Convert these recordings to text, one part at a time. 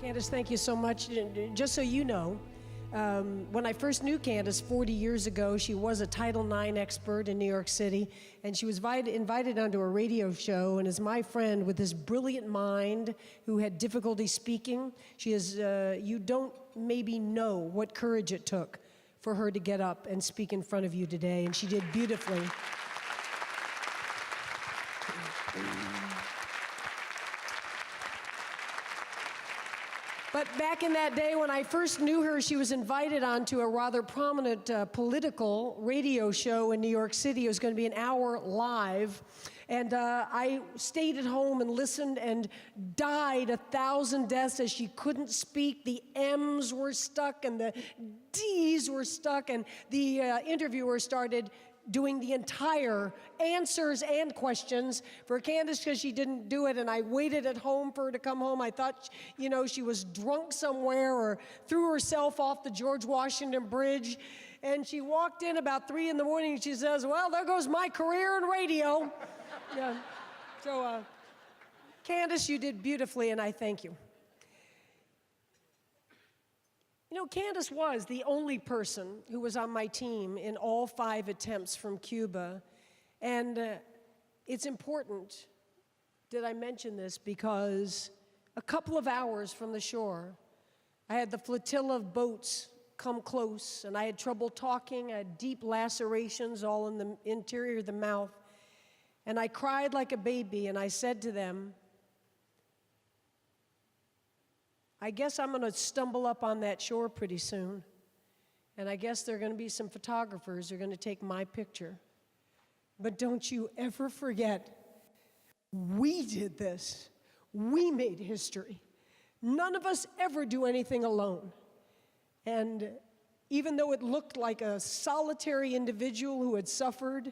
Candace, thank you so much. Just so you know, when I first knew Candace 40 years ago, she was a Title IX expert in New York City, and she was invited onto a radio show, and is my friend with this brilliant mind who had difficulty speaking. She is, you don't maybe know what courage it took for her to get up and speak in front of you today, and she did beautifully. But back in that day when I first knew her, she was invited onto a rather prominent political radio show in New York City. It was going to be an hour live. And I stayed at home and listened and died 1,000 deaths as she couldn't speak. The M's were stuck and the D's were stuck. And the interviewer started doing the entire answers and questions for Candace because she didn't do it, and I waited at home for her to come home. I thought, you know, she was drunk somewhere or threw herself off the George Washington Bridge, and she walked in about 3 in the morning and she says, well, there goes my career in radio. Yeah. So, Candace, you did beautifully, and I thank you. You know, Candace was the only person who was on my team in all 5 attempts from Cuba. And it's important that I mention this because a couple of hours from the shore, I had the flotilla of boats come close, and I had trouble talking. I had deep lacerations all in the interior of the mouth. And I cried like a baby, and I said to them, I guess I'm going to stumble up on that shore pretty soon, and I guess there are going to be some photographers who are going to take my picture. But don't you ever forget, we did this. We made history. None of us ever do anything alone. And even though it looked like a solitary individual who had suffered,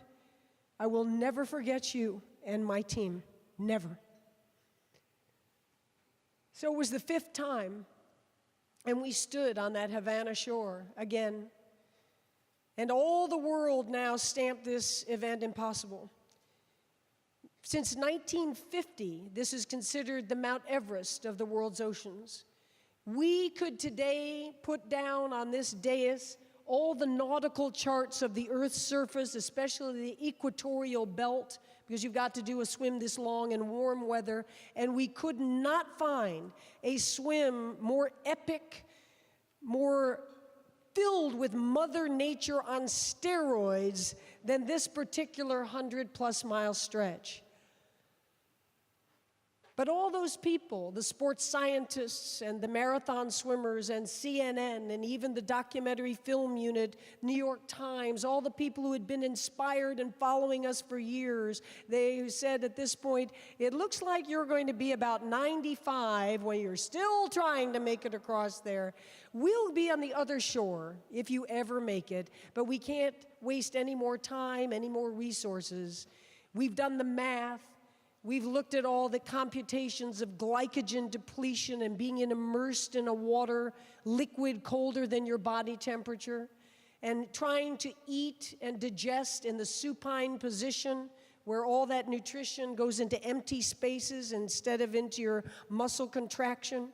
I will never forget you and my team. Never. So it was the 5th time, and we stood on that Havana shore again. And all the world now stamped this event impossible. Since 1950, this is considered the Mount Everest of the world's oceans. We could today put down on this dais all the nautical charts of the Earth's surface, especially the equatorial belt, because you've got to do a swim this long in warm weather, and we could not find a swim more epic, more filled with Mother Nature on steroids than this particular 100-plus mile stretch. But all those people, the sports scientists and the marathon swimmers and CNN and even the documentary film unit, New York Times, all the people who had been inspired and following us for years, they said at this point, it looks like you're going to be about 95 when you're still trying to make it across there. We'll be on the other shore if you ever make it, but we can't waste any more time, any more resources. We've done the math. We've looked at all the computations of glycogen depletion and being immersed in a water liquid colder than your body temperature, and trying to eat and digest in the supine position where all that nutrition goes into empty spaces instead of into your muscle contraction.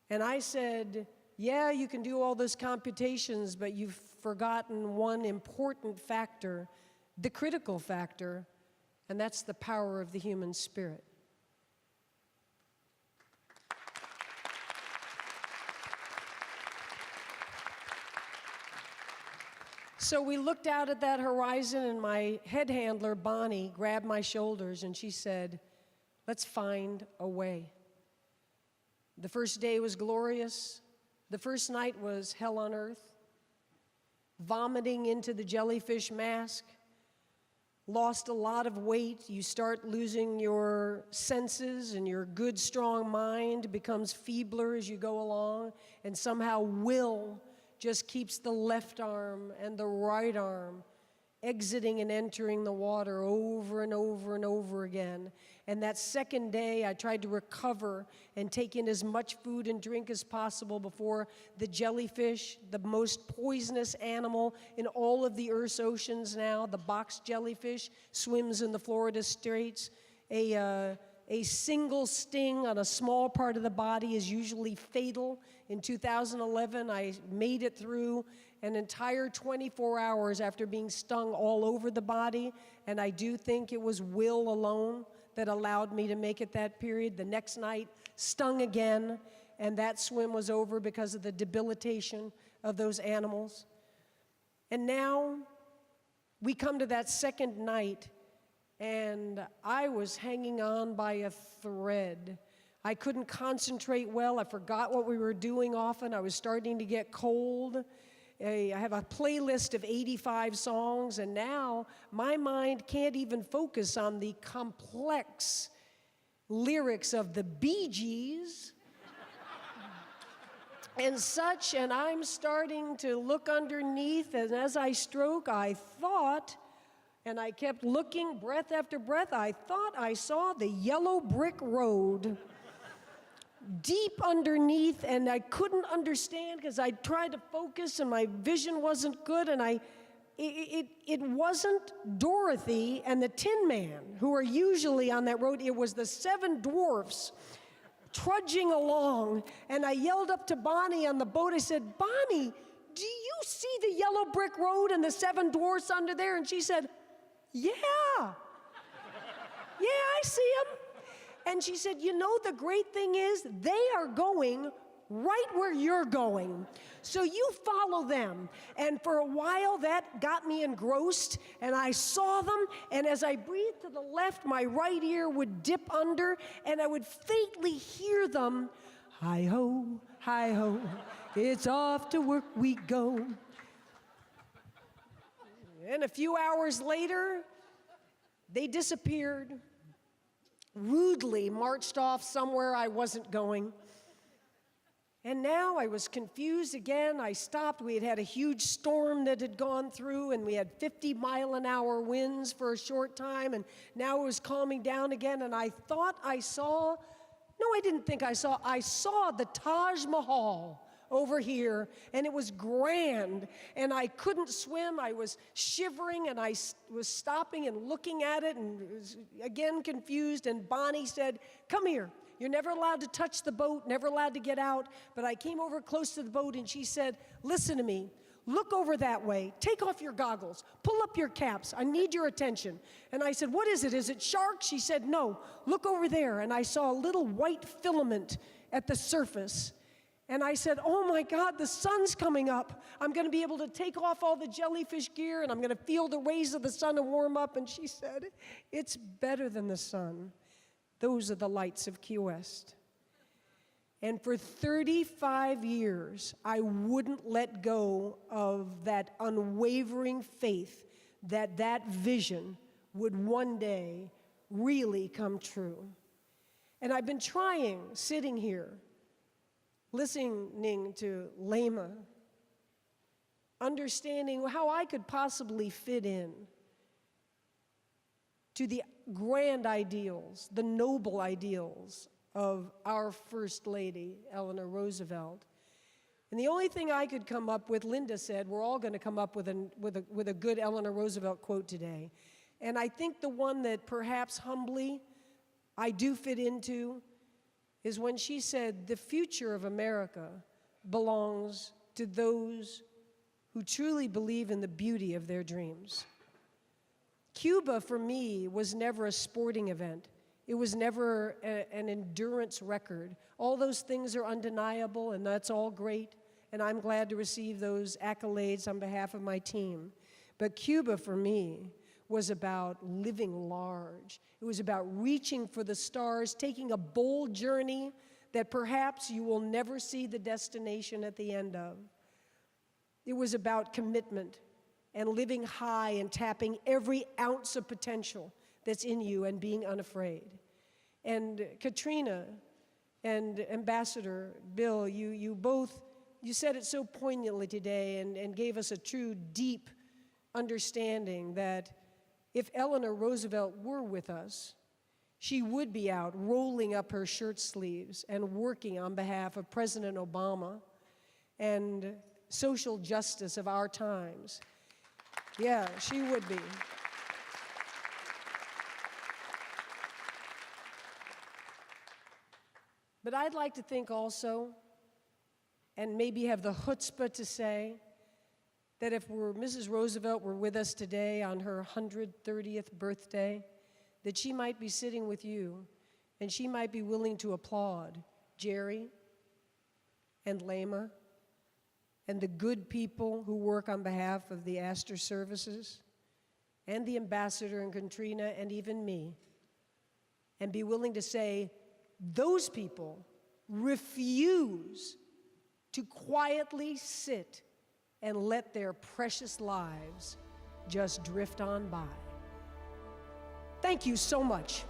And I said, yeah, you can do all those computations, but you've forgotten one important factor, the critical factor, and that's the power of the human spirit. So we looked out at that horizon, and my head handler, Bonnie, grabbed my shoulders, and she said, let's find a way. The first day was glorious. The first night was hell on earth. Vomiting into the jellyfish mask. Lost a lot of weight, you start losing your senses, and your good, strong mind becomes feebler as you go along, and somehow will just keeps the left arm and the right arm exiting and entering the water over and over and over again. And that second day, I tried to recover and take in as much food and drink as possible before the jellyfish, the most poisonous animal in all of the Earth's oceans now, the box jellyfish, swims in the Florida Straits. A a single sting on a small part of the body is usually fatal. In 2011, I made it through an entire 24 hours after being stung all over the body, and I do think it was will alone that allowed me to make it that period. The next night, stung again, and that swim was over because of the debilitation of those animals. And now, we come to that second night, and I was hanging on by a thread. I couldn't concentrate well. I forgot what we were doing often. I was starting to get cold. I have a playlist of 85 songs, and now my mind can't even focus on the complex lyrics of the Bee Gees and such, and I'm starting to look underneath, and as I stroke, I thought, and I kept looking, breath after breath, I thought I saw the yellow brick road deep underneath, and I couldn't understand because I tried to focus and my vision wasn't good, and it wasn't Dorothy and the Tin Man who are usually on that road. It was the seven dwarfs trudging along, and I yelled up to Bonnie on the boat. I said, Bonnie, do you see the yellow brick road and the seven dwarfs under there? And she said, yeah, I see them. And she said, you know, the great thing is they are going right where you're going. So you follow them. And for a while, that got me engrossed, and I saw them, and as I breathed to the left, my right ear would dip under, and I would faintly hear them, hi-ho, it's off to work we go. And a few hours later, they disappeared, rudely marched off somewhere I wasn't going. And now I was confused again. I stopped. We had a huge storm that had gone through, and we had 50-mile-an-hour winds for a short time, and now it was calming down again, and I thought I saw, no, I didn't think I saw the Taj Mahal over here, and it was grand, and I couldn't swim. I was shivering, and I was stopping and looking at it, and was again confused, and Bonnie said, come here. You're never allowed to touch the boat, never allowed to get out. But I came over close to the boat, and she said, listen to me. Look over that way. Take off your goggles. Pull up your caps. I need your attention. And I said, what is it? Is it sharks? She said, no. Look over there. And I saw a little white filament at the surface. And I said, oh my God, the sun's coming up. I'm going to be able to take off all the jellyfish gear, and I'm going to feel the rays of the sun and warm up. And she said, it's better than the sun. Those are the lights of Key West. And for 35 years, I wouldn't let go of that unwavering faith that that vision would one day really come true. And I've been trying, sitting here, listening to Lema, understanding how I could possibly fit in to the grand ideals, the noble ideals of our First Lady, Eleanor Roosevelt. And the only thing I could come up with, Linda said, we're all going to come up with a good Eleanor Roosevelt quote today. And I think the one that perhaps humbly I do fit into is when she said, the future of America belongs to those who truly believe in the beauty of their dreams. Cuba, for me, was never a sporting event. It was never an endurance record. All those things are undeniable, and that's all great, and I'm glad to receive those accolades on behalf of my team. But Cuba, for me, was about living large. It was about reaching for the stars, taking a bold journey that perhaps you will never see the destination at the end of. It was about commitment and living high and tapping every ounce of potential that's in you and being unafraid. And Katrina and Ambassador Bill, you said it so poignantly today and gave us a true deep understanding that if Eleanor Roosevelt were with us, she would be out rolling up her shirt sleeves and working on behalf of President Obama and social justice of our times. Yeah, she would be. But I'd like to think also, and maybe have the chutzpah to say, that if Mrs. Roosevelt were with us today on her 130th birthday, that she might be sitting with you, and she might be willing to applaud Jerry and Lema and the good people who work on behalf of the Astor services, and the ambassador and Katrina and even me, and be willing to say, those people refuse to quietly sit and let their precious lives just drift on by. Thank you so much.